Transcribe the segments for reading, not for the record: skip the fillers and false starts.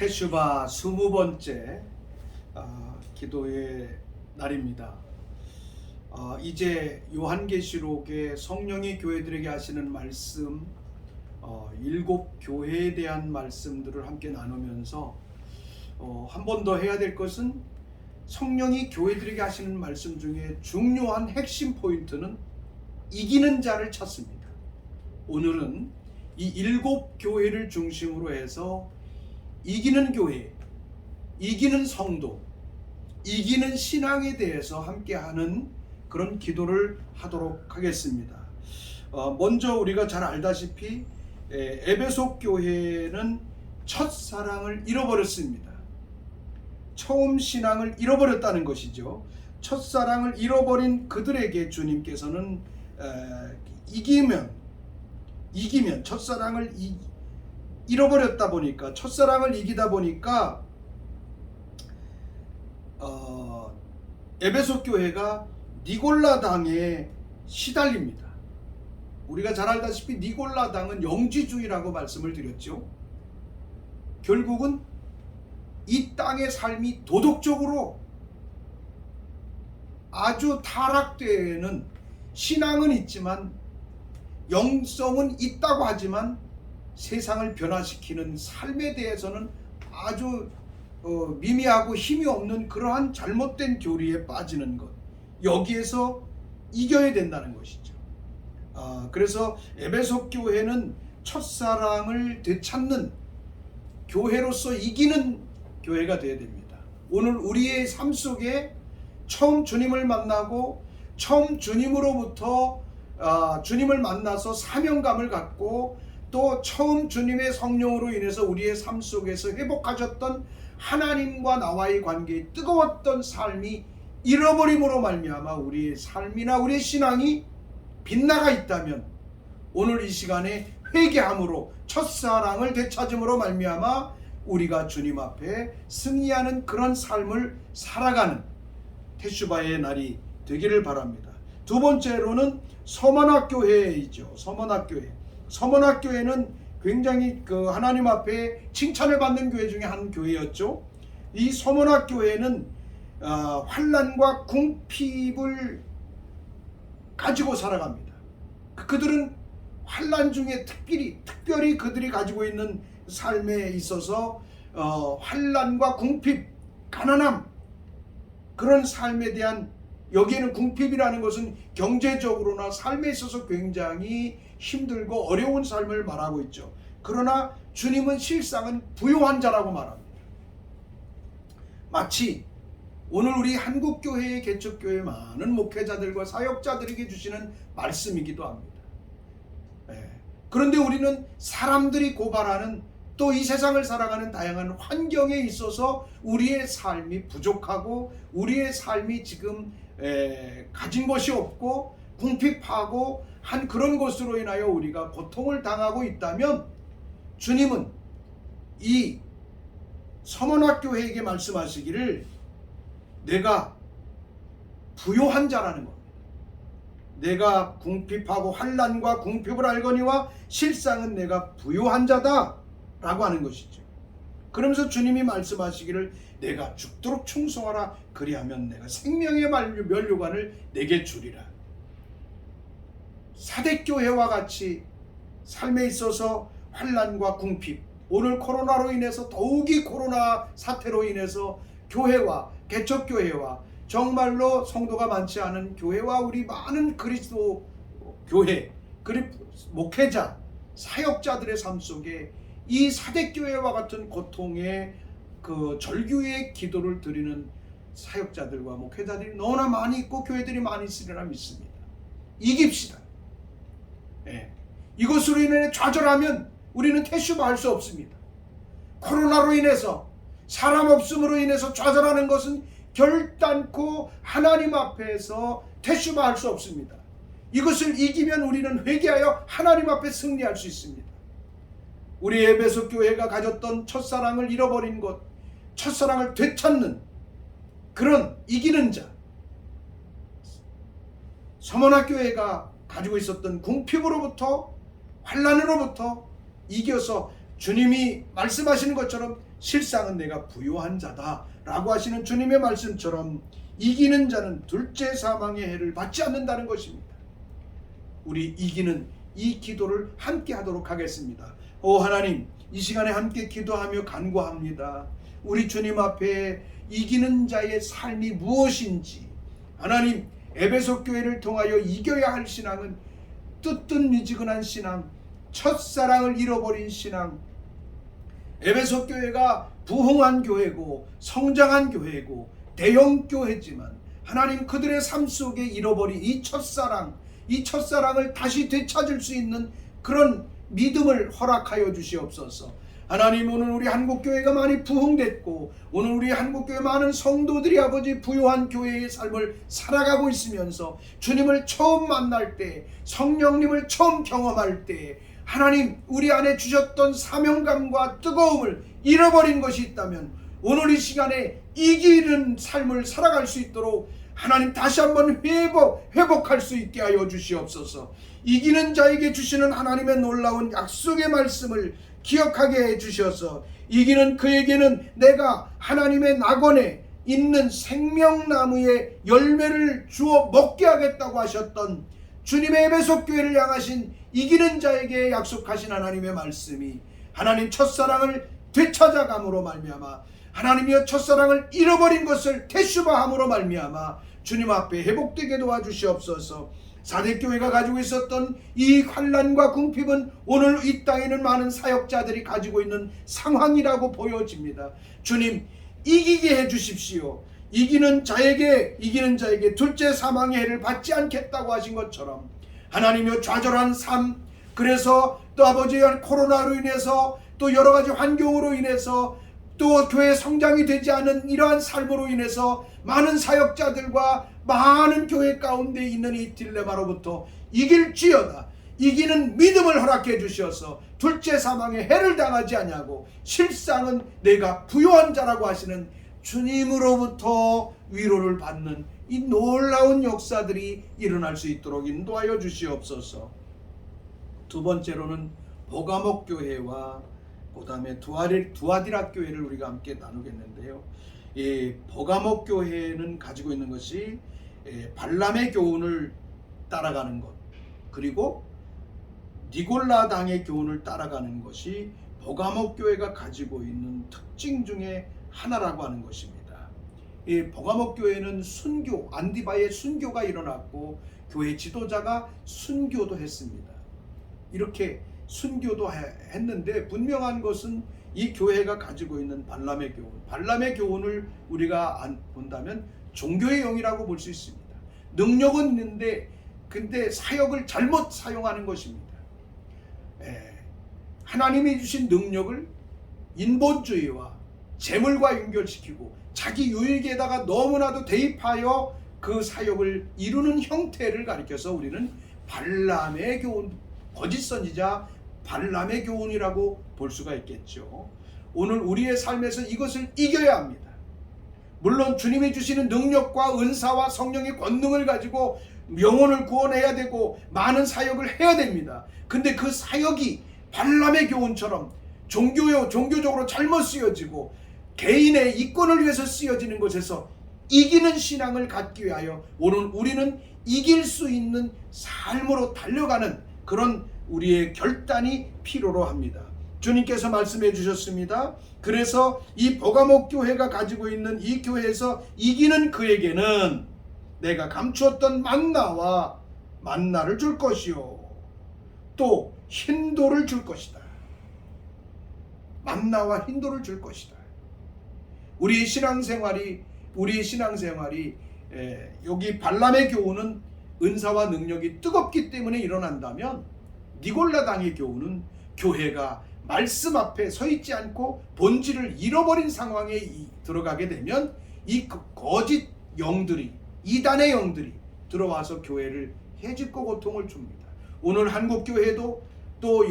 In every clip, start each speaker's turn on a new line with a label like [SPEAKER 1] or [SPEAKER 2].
[SPEAKER 1] 테슈바 20번째 기도의 날입니다. 이제 요한계시록의 성령이 교회들에게 하시는 말씀, 7 교회에 대한 말씀들을 함께 나누면서 한 번 더 해야 될 것은 성령이 교회들에게 하시는 말씀 중에 중요한 핵심 포인트는 이기는 자를 찾습니다. 오늘은 이 7 교회를 중심으로 해서 이기는 교회, 이기는 성도, 이기는 신앙에 대해서 함께하는 그런 기도를 하도록 하겠습니다. 먼저 우리가 잘 알다시피 에베소 교회는 첫사랑을 잃어버렸습니다. 처음 신앙을 잃어버렸다는 것이죠. 첫사랑을 잃어버린 그들에게 주님께서는 이기면 첫사랑을 잃어버렸다 보니까, 첫사랑을 이기다 보니까 에베소 교회가 니골라당에 시달립니다. 우리가 잘 알다시피 니골라당은 영지주의라고 말씀을 드렸죠. 결국은 이 땅의 삶이 도덕적으로 아주 타락되는, 신앙은 있지만 영성은 있다고 하지만 세상을 변화시키는 삶에 대해서는 아주 미미하고 힘이 없는 그러한 잘못된 교리에 빠지는 것, 여기에서 이겨야 된다는 것이죠. 그래서 에베소 교회는 첫사랑을 되찾는 교회로서 이기는 교회가 되어야 됩니다. 오늘 우리의 삶 속에 처음 주님을 만나고 처음 주님으로부터 주님을 만나서 사명감을 갖고 또 처음 주님의 성령으로 인해서 우리의 삶 속에서 회복하셨던 하나님과 나와의 관계에 뜨거웠던 삶이 잃어버림으로 말미암아 우리의 삶이나 우리의 신앙이 빗나가 있다면 오늘 이 시간에 회개함으로 첫사랑을 되찾음으로 말미암아 우리가 주님 앞에 승리하는 그런 삶을 살아가는 테슈바의 날이 되기를 바랍니다. 두 번째로는 서머나교회이죠. 서머나교회는 굉장히 하나님 앞에 칭찬을 받는 교회 중에 한 교회였죠. 이 서머나교회는 환난과 궁핍을 가지고 살아갑니다. 그들은 환난 중에 특별히 그들이 가지고 있는 삶에 있어서 환난과 궁핍, 가난함, 그런 삶에 대한, 여기에는 궁핍이라는 것은 경제적으로나 삶에 있어서 굉장히 힘들고 어려운 삶을 말하고 있죠. 그러나 주님은 실상은 부요한 자라고 말합니다. 마치 오늘 우리 한국교회의 개척교회 많은 목회자들과 사역자들에게 주시는 말씀이기도 합니다. 그런데 우리는 사람들이 고발하는, 또 이 세상을 살아가는 다양한 환경에 있어서 우리의 삶이 부족하고 우리의 삶이 지금 가진 것이 없고 궁핍하고 한 그런 것으로 인하여 우리가 고통을 당하고 있다면 주님은 이 서머나교회에게 말씀하시기를 내가 부요한 자라는 겁니다. 내가 궁핍하고 환난과 궁핍을 알거니와 실상은 내가 부요한 자다 라고 하는 것이죠. 그러면서 주님이 말씀하시기를 내가 죽도록 충성하라, 그리하면 내가 생명의 면류관을 내게 주리라. 사대교회와 같이 삶에 있어서 환난과 궁핍, 오늘 코로나로 인해서 더욱이 코로나 사태로 인해서 교회와 개척교회와 정말로 성도가 많지 않은 교회와 우리 많은 그리스도 교회, 목회자, 사역자들의 삶 속에 이 사대교회와 같은 고통의 절규의 기도를 드리는 사역자들과 목회자들이 너무나 많이 있고 교회들이 많이 있으리라 믿습니다. 이깁시다. 이것으로 인해 좌절하면 우리는 테슈바할 수 없습니다. 코로나로 인해서, 사람 없음으로 인해서 좌절하는 것은 결단코 하나님 앞에서 테슈바할 수 없습니다. 이것을 이기면 우리는 회개하여 하나님 앞에 승리할 수 있습니다. 우리 에베소 교회가 가졌던 첫사랑을 잃어버린 것, 첫사랑을 되찾는 그런 이기는 자, 서머나교회가 가지고 있었던 궁핍으로부터, 환난으로부터 이겨서 주님이 말씀하시는 것처럼 실상은 내가 부요한 자다 라고 하시는 주님의 말씀처럼 이기는 자는 둘째 사망의 해를 받지 않는다는 것입니다. 우리 이기는 이 기도를 함께 하도록 하겠습니다. 오 하나님, 이 시간에 함께 기도하며 간구합니다. 우리 주님 앞에 이기는 자의 삶이 무엇인지, 하나님, 에베소 교회를 통하여 이겨야 할 신앙은 뜨뜻미지근한 신앙, 첫사랑을 잃어버린 신앙, 에베소 교회가 부흥한 교회고 성장한 교회고 대형 교회지만 하나님 그들의 삶 속에 잃어버린 이 첫사랑을 다시 되찾을 수 있는 그런 믿음을 허락하여 주시옵소서. 하나님, 오늘 우리 한국교회가 많이 부흥됐고 오늘 우리 한국교회 많은 성도들이 아버지 부요한 교회의 삶을 살아가고 있으면서 주님을 처음 만날 때, 성령님을 처음 경험할 때 하나님 우리 안에 주셨던 사명감과 뜨거움을 잃어버린 것이 있다면 오늘 이 시간에 이기는 삶을 살아갈 수 있도록 하나님 다시 한번 회복할 수 있게 하여 주시옵소서. 이기는 자에게 주시는 하나님의 놀라운 약속의 말씀을 기억하게 해주셔서 이기는 그에게는 내가 하나님의 낙원에 있는 생명나무의 열매를 주어 먹게 하겠다고 하셨던 주님의 에베소 교회를 향하신 이기는 자에게 약속하신 하나님의 말씀이 하나님 첫사랑을 되찾아감으로 말미암아 하나님이여 첫사랑을 잃어버린 것을 태슈바함으로 말미암아 주님 앞에 회복되게 도와주시옵소서. 사대교회가 가지고 있었던 이 환난과 궁핍은 오늘 이 땅에는 많은 사역자들이 가지고 있는 상황이라고 보여집니다. 주님, 이기게 해주십시오. 이기는 자에게 둘째 사망의 해를 받지 않겠다고 하신 것처럼 하나님이여 좌절한 삶, 그래서 또 아버지의 코로나로 인해서 또 여러 가지 환경으로 인해서 또 교회 성장이 되지 않은 이러한 삶으로 인해서 많은 사역자들과 많은 교회 가운데 있는 이 딜레마로부터 이길지어다. 이기는 믿음을 허락해 주셔서 둘째 사망의 해를 당하지 아니하고 실상은 내가 부요한 자라고 하시는 주님으로부터 위로를 받는 이 놀라운 역사들이 일어날 수 있도록 인도하여 주시옵소서. 두 번째로는 보가목 교회와 그 다음에 두아디라 교회를 우리가 함께 나누겠는데요. 보가목 교회는 가지고 있는 것이 발람의 교훈을 따라가는 것, 그리고 니골라당의 교훈을 따라가는 것이 보가목 교회가 가지고 있는 특징 중에 하나라고 하는 것입니다. 이 보가목 교회는 순교, 안디바의 순교가 일어났고 교회 지도자가 순교도 했습니다. 이렇게 순교도 했는데 분명한 것은 이 교회가 가지고 있는 발람의 교훈을 우리가 본다면 종교의 영이라고 볼 수 있습니다. 능력은 있는데 근데 사역을 잘못 사용하는 것입니다. 하나님이 주신 능력을 인본주의와 재물과 연결시키고 자기 유익에다가 너무나도 대입하여 그 사역을 이루는 형태를 가리켜서 우리는 발람의 교훈, 거짓 선지자 발람의 교훈이라고 볼 수가 있겠죠. 오늘 우리의 삶에서 이것을 이겨야 합니다. 물론 주님이 주시는 능력과 은사와 성령의 권능을 가지고 영혼을 구원해야 되고 많은 사역을 해야 됩니다. 근데 그 사역이 발람의 교훈처럼 종교적으로 잘못 쓰여지고 개인의 이권을 위해서 쓰여지는 것에서 이기는 신앙을 갖기 위하여 오늘 우리는 이길 수 있는 삶으로 달려가는 그런 우리의 결단이 필요로 합니다. 주님께서 말씀해 주셨습니다. 그래서 이 보가목 교회가 가지고 있는 이 교회에서 이기는 그에게는 내가 감추었던 만나를 줄 것이요 또 흰돌을 줄 것이다. 만나와 흰돌을 줄 것이다. 우리의 신앙생활이 여기 발람의 교훈은 은사와 능력이 뜨겁기 때문에 일어난다면 니골라당의 교훈은 교회가 말씀 앞에 서 있지 않고 본질을 잃어버린 상황에 들어가게 되면 이 거짓 영들이, 이단의 영들이 들어와서 교회를 해집고 고통을 줍니다. 오늘 한국교회도 또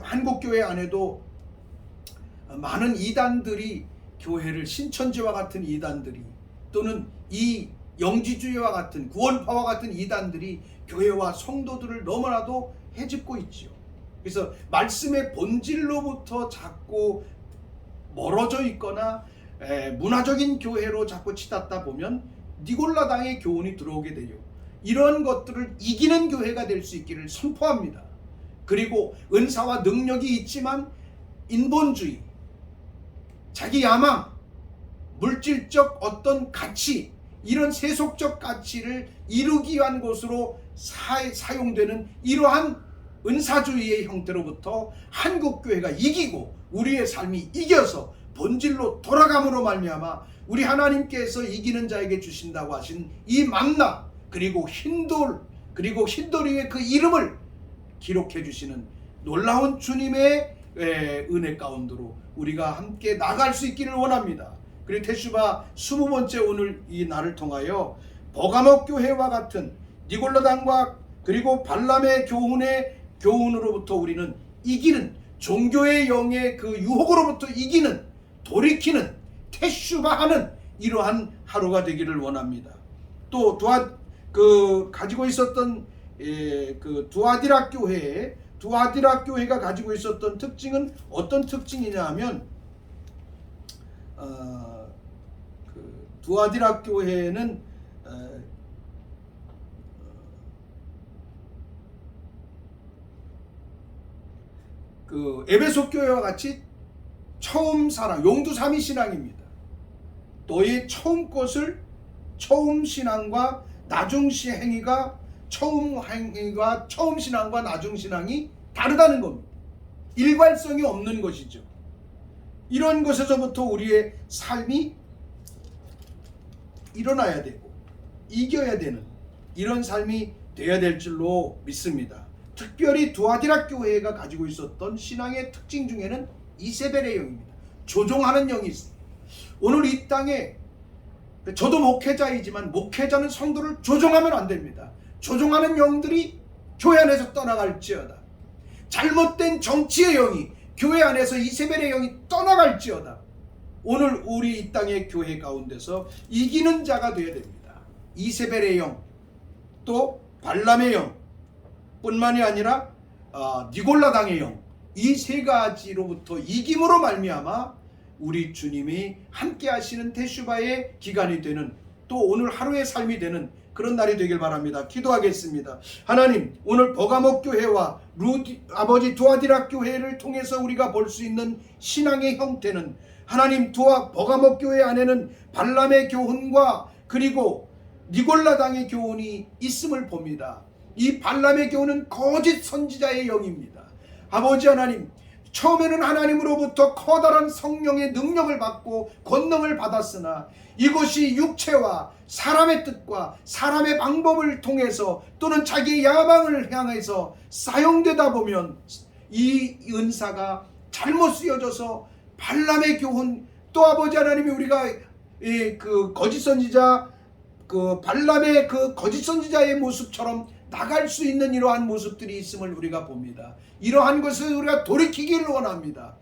[SPEAKER 1] 한국교회 안에도 많은 이단들이 교회를 신천지와 같은 이단들이 또는 이 영지주의와 같은 구원파와 같은 이단들이 교회와 성도들을 너무나도 해집고 있지요. 그래서 말씀의 본질로부터 자꾸 멀어져 있거나 문화적인 교회로 자꾸 치닫다 보면 니골라당의 교훈이 들어오게 돼요. 이런 것들을 이기는 교회가 될 수 있기를 선포합니다. 그리고 은사와 능력이 있지만 인본주의, 자기 야망, 물질적 어떤 가치, 이런 세속적 가치를 이루기 위한 것으로 사용되는 이러한 은사주의의 형태로부터 한국교회가 이기고 우리의 삶이 이겨서 본질로 돌아감으로 말미암아 우리 하나님께서 이기는 자에게 주신다고 하신 이 만나, 그리고 흰돌, 그리고 흰돌이의 그 이름을 기록해 주시는 놀라운 주님의 은혜 가운데로 우리가 함께 나갈 수 있기를 원합니다. 그리고 테슈바 20번째 오늘 이 날을 통하여 버가목 교회와 같은 니골라당과 그리고 발람의 교훈으로부터 우리는 이기는, 종교의 영의 그 유혹으로부터 이기는, 돌이키는, 테슈바하는 이러한 하루가 되기를 원합니다. 또 가지고 있었던 그 두아디라 교회가 가지고 있었던 특징은 어떤 특징이냐 하면 그 두아디라 교회는 그 에베소 교회와 같이 처음 사랑, 용두삼위 신앙입니다. 너의 처음 것을 처음 신앙과 나중 행위가 처음 행위가 처음 신앙과 나중 신앙이 다르다는 겁니다. 일관성이 없는 것이죠. 이런 것에서부터 우리의 삶이 일어나야 되고 이겨야 되는 이런 삶이 되어야 될 줄로 믿습니다. 특별히 두아디라 교회가 가지고 있었던 신앙의 특징 중에는 이세벨의 영입니다. 조종하는 영이 있습니다. 오늘 이 땅에 저도 목회자이지만 목회자는 성도를 조종하면 안 됩니다. 조종하는 영들이 교회 안에서 떠나갈지어다. 잘못된 정치의 영이 교회 안에서 이세벨의 영이 떠나갈지어다. 오늘 우리 이 땅의 교회 가운데서 이기는 자가 되어야 됩니다. 이세벨의 영, 또 발람의 영 뿐만이 아니라 니골라당의 영, 이 세 가지로부터 이김으로 말미암아 우리 주님이 함께 하시는 테슈바의 기간이 되는, 또 오늘 하루의 삶이 되는 그런 날이 되길 바랍니다. 기도하겠습니다. 하나님, 오늘 버가목 교회와 아버지 두아디라 교회를 통해서 우리가 볼 수 있는 신앙의 형태는, 하나님, 버가목 교회 안에는 발람의 교훈과 그리고 니골라당의 교훈이 있음을 봅니다. 이 발람의 교훈은 거짓 선지자의 영입니다. 아버지 하나님, 처음에는 하나님으로부터 커다란 성령의 능력을 받고 권능을 받았으나 이것이 육체와 사람의 뜻과 사람의 방법을 통해서 또는 자기의 야망을 향해서 사용되다 보면 이 은사가 잘못 쓰여져서 발람의 교훈, 또 아버지 하나님이 우리가 그 거짓 선지자, 그 발람의 그 거짓 선지자의 모습처럼 나갈 수 있는 이러한 모습들이 있음을 우리가 봅니다. 이러한 것을 우리가 돌이키기를 원합니다.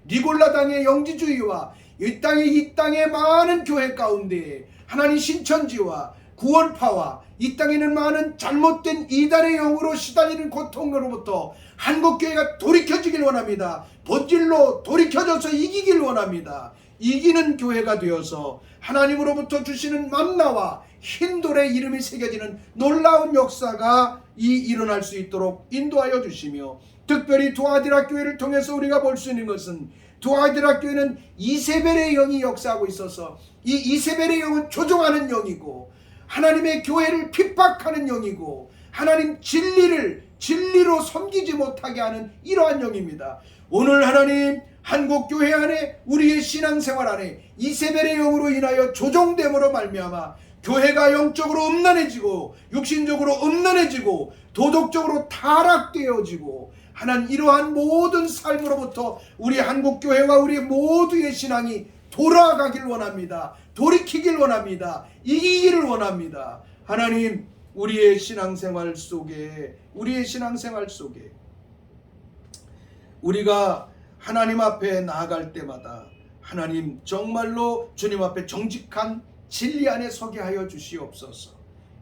[SPEAKER 1] 니골라당의 영지주의와 이 땅의 많은 교회 가운데 하나님 신천지와 구원파와 이 땅에는 많은 잘못된 이단의 영으로 시달리는 고통으로부터 한국교회가 돌이켜지길 원합니다. 본질로 돌이켜져서 이기길 원합니다. 이기는 교회가 되어서 하나님으로부터 주시는 만나와 흰돌의 이름이 새겨지는 놀라운 역사가 일어날 수 있도록 인도하여 주시며, 특별히 두아디라 교회를 통해서 우리가 볼 수 있는 것은 두아디라 교회는 이세벨의 영이 역사하고 있어서 이 이세벨의 영은 조종하는 영이고 하나님의 교회를 핍박하는 영이고 하나님 진리로 섬기지 못하게 하는 이러한 영입니다. 오늘 하나님 한국교회 안에 우리의 신앙생활 안에 이세벨의 영으로 인하여 조종됨으로 말미암아 교회가 영적으로 음란해지고 육신적으로 음란해지고 도덕적으로 타락되어지고 하나님, 이러한 모든 삶으로부터 우리 한국교회와 우리 모두의 신앙이 돌아가길 원합니다. 돌이키길 원합니다. 이기기를 원합니다. 하나님, 우리의 신앙생활 속에 우리가 하나님 앞에 나아갈 때마다 하나님 정말로 주님 앞에 정직한 진리 안에 서게 하여 주시옵소서.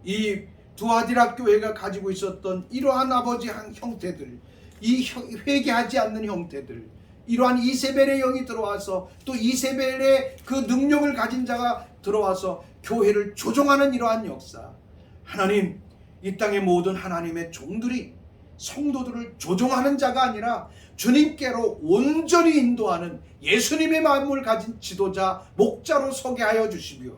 [SPEAKER 1] 이 두아디라 교회가 가지고 있었던 이러한 아버지 형태들, 이 회개하지 않는 형태들, 이러한 이세벨의 영이 들어와서 또 이세벨의 그 능력을 가진 자가 들어와서 교회를 조종하는 이러한 역사, 하나님, 이 땅의 모든 하나님의 종들이 성도들을 조종하는 자가 아니라 주님께로 온전히 인도하는 예수님의 마음을 가진 지도자, 목자로 서게 하여 주시며,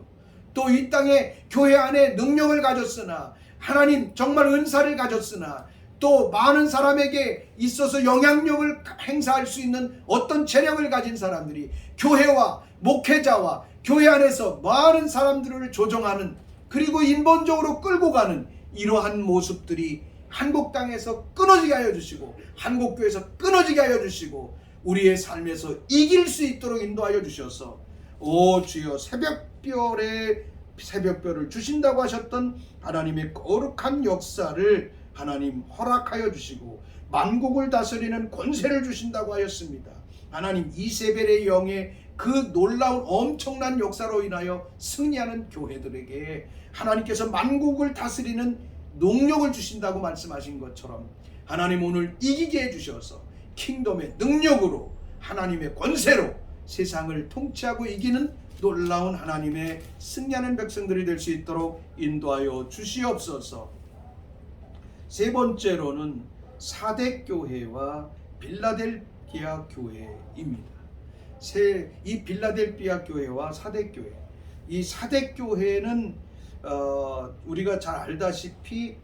[SPEAKER 1] 또 이 땅에 교회 안에 능력을 가졌으나, 하나님 정말 은사를 가졌으나, 또 많은 사람에게 있어서 영향력을 행사할 수 있는 어떤 재력을 가진 사람들이 교회와 목회자와 교회 안에서 많은 사람들을 조종하는, 그리고 인본적으로 끌고 가는 이러한 모습들이 한국 땅에서 끊어지게 하여 주시고, 한국교회에서 끊어지게 하여 주시고, 우리의 삶에서 이길 수 있도록 인도하여 주셔서, 오 주여, 새벽별을 주신다고 하셨던 하나님의 거룩한 역사를 하나님 허락하여 주시고, 만국을 다스리는 권세를 주신다고 하였습니다. 하나님, 이세벨의 영의 그 놀라운 엄청난 역사로 인하여 승리하는 교회들에게 하나님께서 만국을 다스리는 능력을 주신다고 말씀하신 것처럼, 하나님 오늘 이기게 해주셔서 킹덤의 능력으로, 하나님의 권세로 세상을 통치하고 이기는 놀라운 하나님의 승리하는 백성들이 될 수 있도록 인도하여 주시옵소서. 세 번째로는 사대교회와 빌라델피아 교회입니다. 이 빌라델피아 교회와 사대교회, 이 사대교회는 우리가 잘 알다시피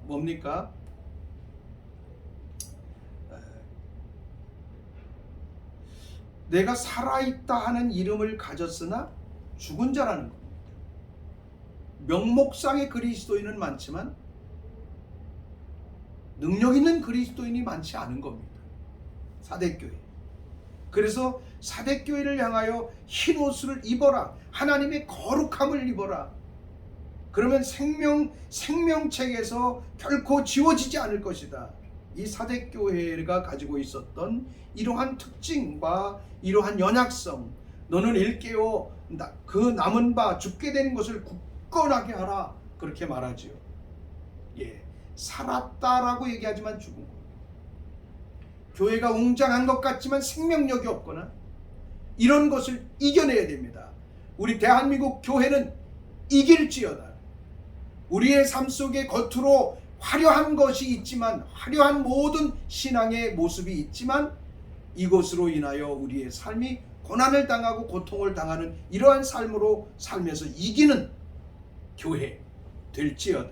[SPEAKER 1] 뭡니까? 내가 살아있다 하는 이름을 가졌으나 죽은 자라는 겁니다. 명목상의 그리스도인은 많지만 능력 있는 그리스도인이 많지 않은 겁니다. 사대교회. 그래서 사대교회를 향하여 흰 옷을 입어라, 하나님의 거룩함을 입어라. 그러면 생명책에서 결코 지워지지 않을 것이다. 이 사대교회가 가지고 있었던 이러한 특징과 이러한 연약성, 너는 일깨워 그 남은 바 죽게 된 것을 굳건하게 하라, 그렇게 말하지요. 예, 살았다라고 얘기하지만 죽은 것. 교회가 웅장한 것 같지만 생명력이 없거나 이런 것을 이겨내야 됩니다. 우리 대한민국 교회는 이길지어다. 우리의 삶 속에 겉으로 화려한 것이 있지만, 화려한 모든 신앙의 모습이 있지만, 이것으로 인하여 우리의 삶이 고난을 당하고 고통을 당하는 이러한 삶으로 살면서 이기는 교회 될지어다.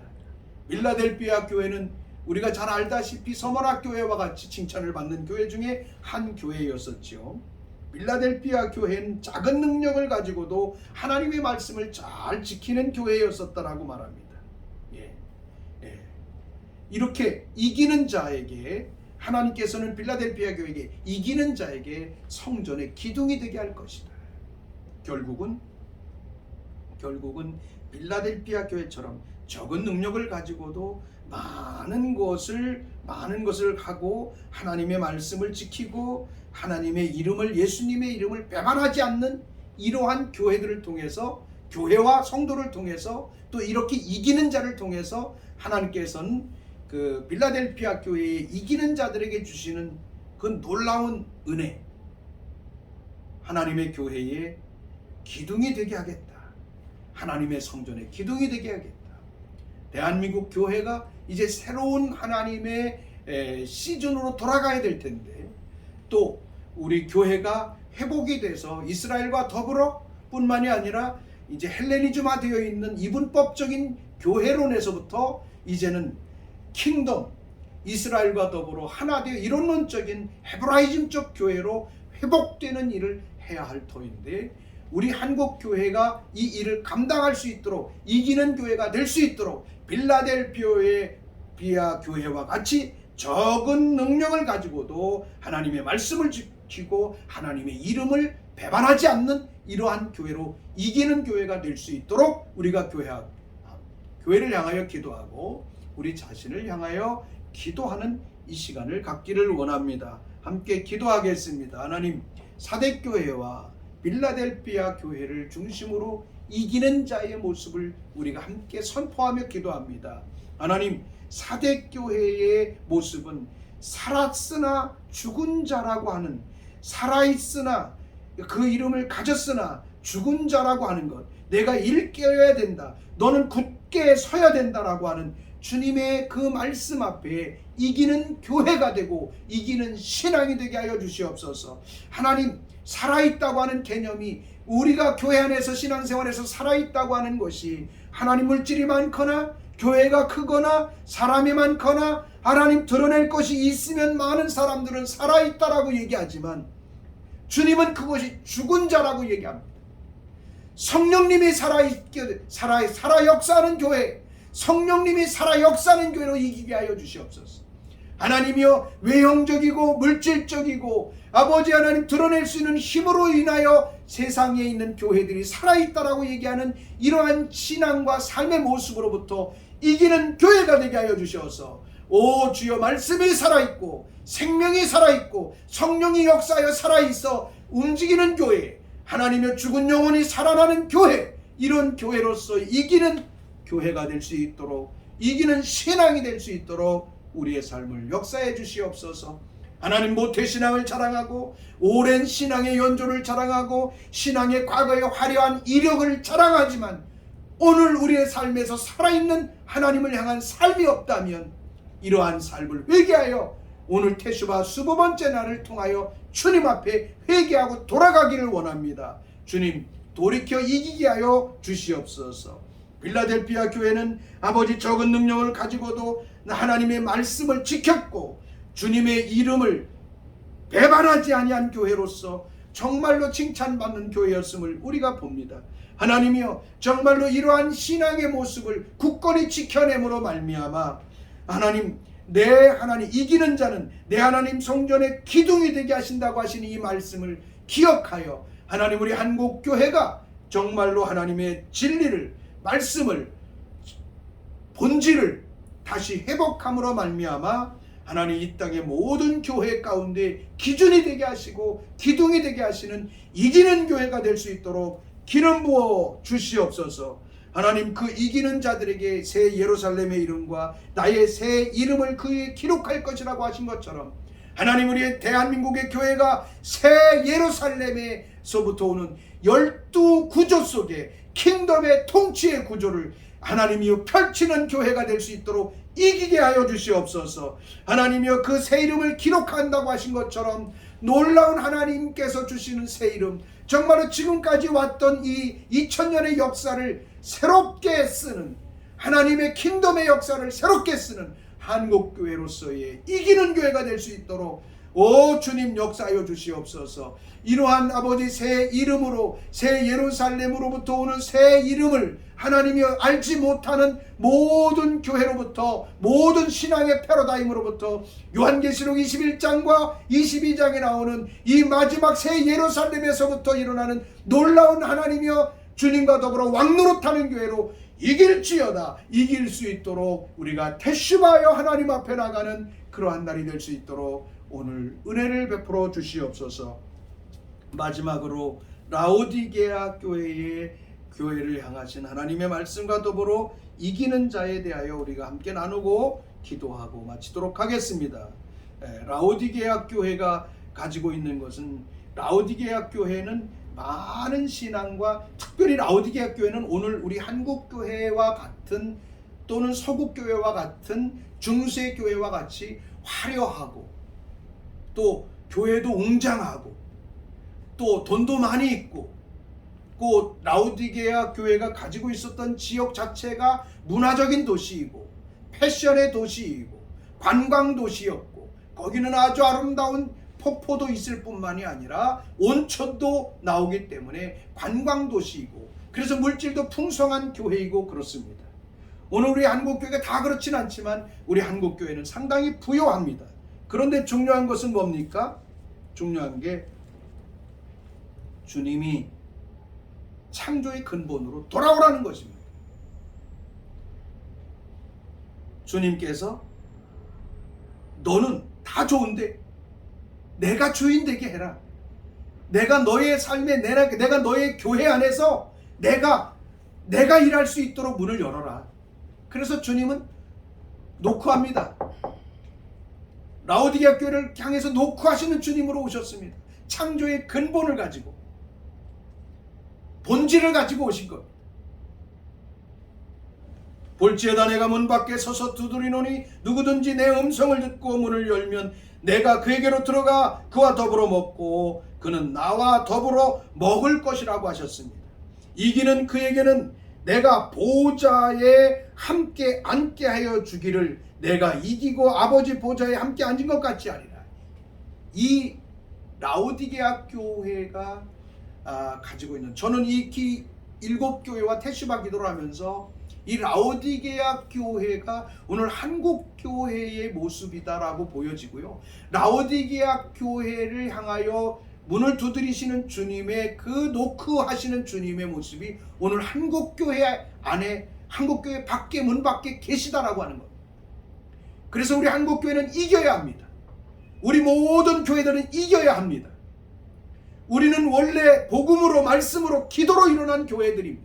[SPEAKER 1] 빌라델피아 교회는 우리가 잘 알다시피 서머나 교회와 같이 칭찬을 받는 교회 중에 한 교회였었죠. 빌라델피아 교회는 작은 능력을 가지고도 하나님의 말씀을 잘 지키는 교회였었다라고 말합니다. 이렇게 이기는 자에게 하나님께서는 빌라델피아 교회에게 이기는 자에게 성전의 기둥이 되게 할 것이다. 결국은 빌라델피아 교회처럼 적은 능력을 가지고도 많은 것을 하고 하나님의 말씀을 지키고 하나님의 이름을, 예수님의 이름을 배반하지 않는 이러한 교회들을 통해서, 교회와 성도를 통해서, 또 이렇게 이기는 자를 통해서 하나님께서는 그 빌라델피아 교회의 이기는 자들에게 주시는 그 놀라운 은혜, 하나님의 교회의 기둥이 되게 하겠다. 하나님의 성전의 기둥이 되게 하겠다. 대한민국 교회가 이제 새로운 하나님의 시즌으로 돌아가야 될 텐데, 또 우리 교회가 회복이 돼서 이스라엘과 더불어 뿐만이 아니라 이제 헬레니즘화 되어 있는 이분법적인 교회론에서부터 이제는 킹덤, 이스라엘과 더불어 하나 되어 이론론적인 헤브라이즘적 교회로 회복되는 일을 해야 할 터인데, 우리 한국 교회가 이 일을 감당할 수 있도록, 이기는 교회가 될 수 있도록 빌라델피아 교회와 같이 적은 능력을 가지고도 하나님의 말씀을 지키고 하나님의 이름을 배반하지 않는 이러한 교회로 이기는 교회가 될 수 있도록 우리가 교회를 향하여 기도하고 우리 자신을 향하여 기도하는 이 시간을 갖기를 원합니다. 함께 기도하겠습니다. 하나님, 사대교회와 빌라델피아 교회를 중심으로 이기는 자의 모습을 우리가 함께 선포하며 기도합니다. 하나님, 사대교회의 모습은 살았으나 죽은 자라고 하는, 살아있으나 그 이름을 가졌으나 죽은 자라고 하는 것, 내가 일깨워야 된다, 너는 굳게 서야 된다라고 하는 주님의 그 말씀 앞에 이기는 교회가 되고 이기는 신앙이 되게 하여 주시옵소서. 하나님, 살아있다고 하는 개념이, 우리가 교회 안에서 신앙생활에서 살아있다고 하는 것이 하나님 물질이 많거나 교회가 크거나 사람이 많거나 하나님 드러낼 것이 있으면 많은 사람들은 살아있다라고 얘기하지만 주님은 그것이 죽은 자라고 얘기합니다. 성령님이 살아 역사하는 교회, 성령님이 살아 역사하는 교회로 이기게 하여 주시옵소서. 하나님이여, 외형적이고 물질적이고 아버지 하나님 드러낼 수 있는 힘으로 인하여 세상에 있는 교회들이 살아있다라고 얘기하는 이러한 신앙과 삶의 모습으로부터 이기는 교회가 되게 하여 주셔서, 오 주여, 말씀이 살아있고 생명이 살아있고 성령이 역사하여 살아있어 움직이는 교회, 하나님의 죽은 영혼이 살아나는 교회, 이런 교회로서 이기는 교회가 될 수 있도록, 이기는 신앙이 될 수 있도록 우리의 삶을 역사해 주시옵소서. 하나님, 모태신앙을 자랑하고 오랜 신앙의 연조를 자랑하고 신앙의 과거의 화려한 이력을 자랑하지만 오늘 우리의 삶에서 살아있는 하나님을 향한 삶이 없다면 이러한 삶을 회개하여 오늘 태슈바 25번째 날을 통하여 주님 앞에 회개하고 돌아가기를 원합니다. 주님, 돌이켜 이기게 하여 주시옵소서. 필라델피아 교회는 아버지 적은 능력을 가지고도 하나님의 말씀을 지켰고 주님의 이름을 배반하지 아니한 교회로서 정말로 칭찬받는 교회였음을 우리가 봅니다. 하나님이여, 정말로 이러한 신앙의 모습을 굳건히 지켜냄으로 말미암아 하나님, 내 하나님 이기는 자는 내 하나님 성전의 기둥이 되게 하신다고 하시는 이 말씀을 기억하여 하나님, 우리 한국교회가 정말로 하나님의 진리를, 말씀을, 본질을 다시 회복함으로 말미암아 하나님 이 땅의 모든 교회 가운데 기준이 되게 하시고 기둥이 되게 하시는 이기는 교회가 될 수 있도록 기름 부어 주시옵소서. 하나님, 그 이기는 자들에게 새 예루살렘의 이름과 나의 새 이름을 그에 기록할 것이라고 하신 것처럼 하나님, 우리의 대한민국의 교회가 새 예루살렘에서부터 오는 12구조 속에 킹덤의 통치의 구조를 하나님이여 펼치는 교회가 될 수 있도록 이기게 하여 주시옵소서. 하나님이여, 그 새 이름을 기록한다고 하신 것처럼 놀라운 하나님께서 주시는 새 이름, 정말로 지금까지 왔던 이 2000년의 역사를 새롭게 쓰는, 하나님의 킹덤의 역사를 새롭게 쓰는 한국교회로서의 이기는 교회가 될 수 있도록 오 주님 역사하여 주시옵소서. 이러한 아버지 새 이름으로, 새 예루살렘으로부터 오는 새 이름을 하나님이 알지 못하는 모든 교회로부터, 모든 신앙의 패러다임으로부터 요한계시록 21장과 22장에 나오는 이 마지막 새 예루살렘에서부터 일어나는 놀라운 하나님이여 주님과 더불어 왕노릇하는 교회로 이길지어다, 이길 수 있도록 우리가 태슈바하여 하나님 앞에 나가는 그러한 날이 될 수 있도록 오늘 은혜를 베풀어 주시옵소서. 마지막으로 라오디게아 교회를 향하신 하나님의 말씀과 더불어 이기는 자에 대하여 우리가 함께 나누고 기도하고 마치도록 하겠습니다. 라오디게아 교회가 가지고 있는 것은, 라오디게아 교회는 많은 신앙과, 특별히 라오디게아 교회는 오늘 우리 한국교회와 같은 또는 서구교회와 같은 중세교회와 같이 화려하고 또 교회도 웅장하고 또 돈도 많이 있고, 또 라오디게아 교회가 가지고 있었던 지역 자체가 문화적인 도시이고 패션의 도시이고 관광 도시였고, 거기는 아주 아름다운 폭포도 있을 뿐만이 아니라 온천도 나오기 때문에 관광 도시이고, 그래서 물질도 풍성한 교회이고 그렇습니다. 오늘 우리 한국교회가 다 그렇진 않지만 우리 한국교회는 상당히 부유합니다. 그런데 중요한 것은 뭡니까? 중요한 게 주님이 창조의 근본으로 돌아오라는 것입니다. 주님께서 너는 다 좋은데 내가 주인 되게 해라. 내가 너의 삶에, 내가 너의 교회 안에서 내가 일할 수 있도록 문을 열어라. 그래서 주님은 노크합니다. 라오디게아 교회를 향해서 노크하시는 주님으로 오셨습니다. 창조의 근본을 가지고, 본질을 가지고 오신 겁니다. 볼지어다 내가 문 밖에 서서 두드리노니 누구든지 내 음성을 듣고 문을 열면 내가 그에게로 들어가 그와 더불어 먹고 그는 나와 더불어 먹을 것이라고 하셨습니다. 이기는 그에게는 내가 보좌에 함께 앉게 하여 주기를 내가 이기고 아버지 보좌에 함께 앉은 것 같이 하리라. 이 라오디게아 교회가 가지고 있는, 저는 이 일곱 교회와 태시바 기도를 하면서 이 라오디게아 교회가 오늘 한국 교회의 모습이다라고 보여지고요. 라오디게아 교회를 향하여 문을 두드리시는 주님의 그 노크하시는 주님의 모습이 오늘 한국 교회 안에, 한국 교회 밖에, 문 밖에 계시다라고 하는 겁니다. 그래서 우리 한국 교회는 이겨야 합니다. 우리 모든 교회들은 이겨야 합니다. 우리는 원래 복음으로, 말씀으로, 기도로 일어난 교회들입니다.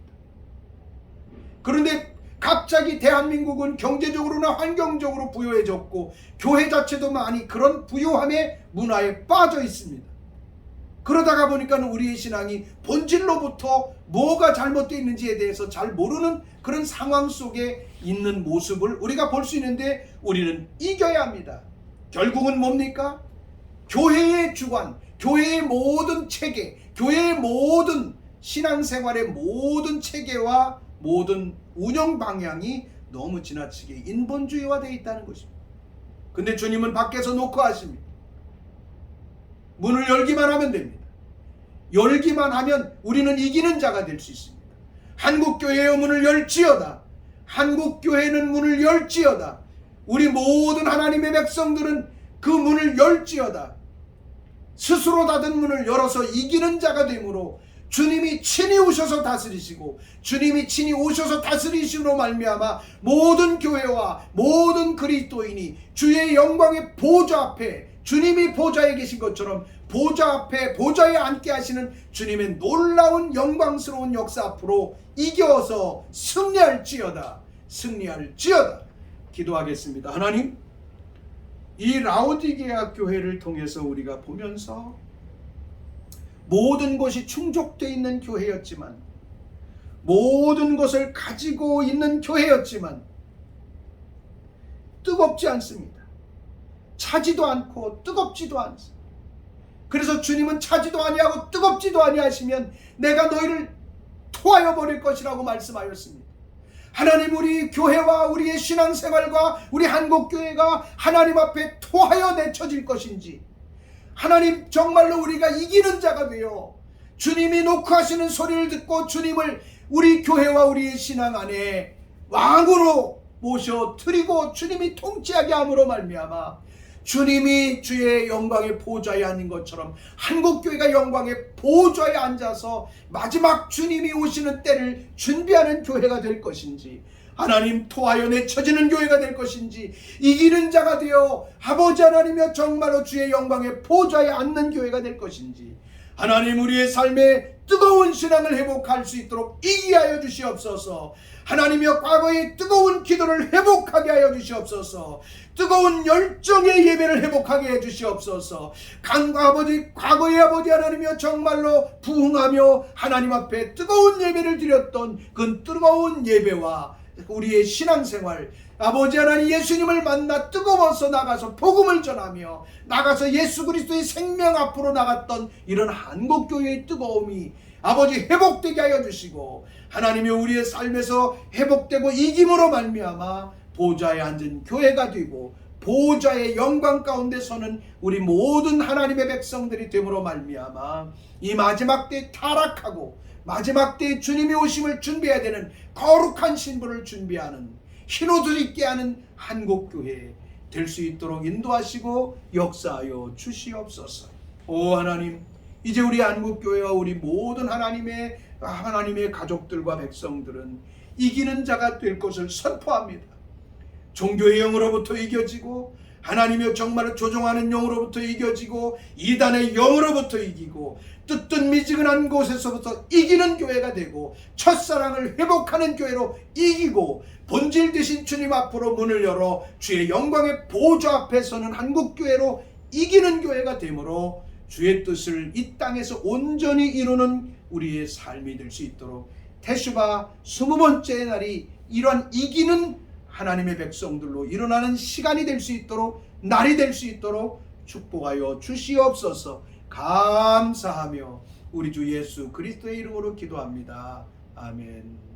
[SPEAKER 1] 그런데 갑자기 대한민국은 경제적으로나 환경적으로 부유해졌고 교회 자체도 많이 그런 부유함의 문화에 빠져 있습니다. 그러다가 보니까 우리의 신앙이 본질로부터 뭐가 잘못되어 있는지에 대해서 잘 모르는 그런 상황 속에 있는 모습을 우리가 볼 수 있는데, 우리는 이겨야 합니다. 결국은 뭡니까? 교회의 주관, 교회의 모든 체계, 교회의 모든 신앙생활의 모든 체계와 모든 운영 방향이 너무 지나치게 인본주의화되어 있다는 것입니다. 근데 주님은 밖에서 노크하십니다. 문을 열기만 하면 됩니다. 열기만 하면 우리는 이기는 자가 될 수 있습니다. 한국교회의 문을 열지어다. 한국교회는 문을 열지어다. 우리 모든 하나님의 백성들은 그 문을 열지어다. 스스로 닫은 문을 열어서 이기는 자가 되므로 주님이 친히 오셔서 다스리시고, 주님이 친히 오셔서 다스리심으로 말미암아 모든 교회와 모든 그리스도인이 주의 영광의 보좌 앞에, 주님이 보좌에 계신 것처럼 보좌 앞에, 보좌에 앉게 하시는 주님의 놀라운 영광스러운 역사 앞으로 이겨서 승리할지어다, 승리할지어다. 기도하겠습니다. 하나님, 이 라오디게아 교회를 통해서 우리가 보면서 모든 것이 충족되어 있는 교회였지만, 모든 것을 가지고 있는 교회였지만 뜨겁지 않습니다. 차지도 않고 뜨겁지도 않습니다. 그래서 주님은 차지도 아니하고 뜨겁지도 아니하시면 내가 너희를 토하여 버릴 것이라고 말씀하였습니다. 하나님, 우리 교회와 우리의 신앙생활과 우리 한국교회가 하나님 앞에 토하여 내쳐질 것인지, 하나님 정말로 우리가 이기는 자가 되어 주님이 노크하시는 소리를 듣고 주님을 우리 교회와 우리의 신앙 안에 왕으로 모셔 드리고 주님이 통치하게 함으로 말미암아 주님이 주의 영광의 보좌에 앉는 것처럼 한국교회가 영광의 보좌에 앉아서 마지막 주님이 오시는 때를 준비하는 교회가 될 것인지, 하나님 토하여 내쳐지는 교회가 될 것인지, 이기는 자가 되어 아버지 하나님이여 정말로 주의 영광의 보좌에 앉는 교회가 될 것인지, 하나님 우리의 삶에 뜨거운 신앙을 회복할 수 있도록 이기게 하여 주시옵소서. 하나님이여 과거의 뜨거운 기도를 회복하게 하여 주시옵소서. 뜨거운 열정의 예배를 회복하게 해 주시옵소서. 과거의 아버지 하나님이여 정말로 부흥하며 하나님 앞에 뜨거운 예배를 드렸던 그 뜨거운 예배와 우리의 신앙생활, 아버지 하나님 예수님을 만나 뜨거워서 나가서 복음을 전하며 나가서 예수 그리스도의 생명 앞으로 나갔던 이런 한국교회의 뜨거움이 아버지 회복되게 하여 주시고, 하나님이 우리의 삶에서 회복되고 이김으로 말미암아 보좌에 앉은 교회가 되고 보좌의 영광 가운데 서는 우리 모든 하나님의 백성들이 됨으로 말미암아 이 마지막 때에 타락하고 마지막 때에 주님이 오심을 준비해야 되는 거룩한 신분을 준비하는, 흰옷을 입게 하는 한국교회 될 수 있도록 인도하시고 역사하여 주시옵소서. 오 하나님, 이제 우리 한국교회와 우리 모든 하나님의 가족들과 백성들은 이기는 자가 될 것을 선포합니다. 종교의 영으로부터 이겨지고 하나님이여 정말로 조종하는 영으로부터 이겨지고 이단의 영으로부터 이기고 뜨뜻 미지근한 곳에서부터 이기는 교회가 되고 첫사랑을 회복하는 교회로 이기고 본질 되신 주님 앞으로 문을 열어 주의 영광의 보좌 앞에 서는 한국교회로 이기는 교회가 되므로 주의 뜻을 이 땅에서 온전히 이루는 우리의 삶이 될 수 있도록 테슈바 20번째 날이 이러한 이기는 하나님의 백성들로 일어나는 시간이 될 수 있도록, 날이 될 수 있도록 축복하여 주시옵소서. 감사하며 우리 주 예수 그리스도의 이름으로 기도합니다. 아멘.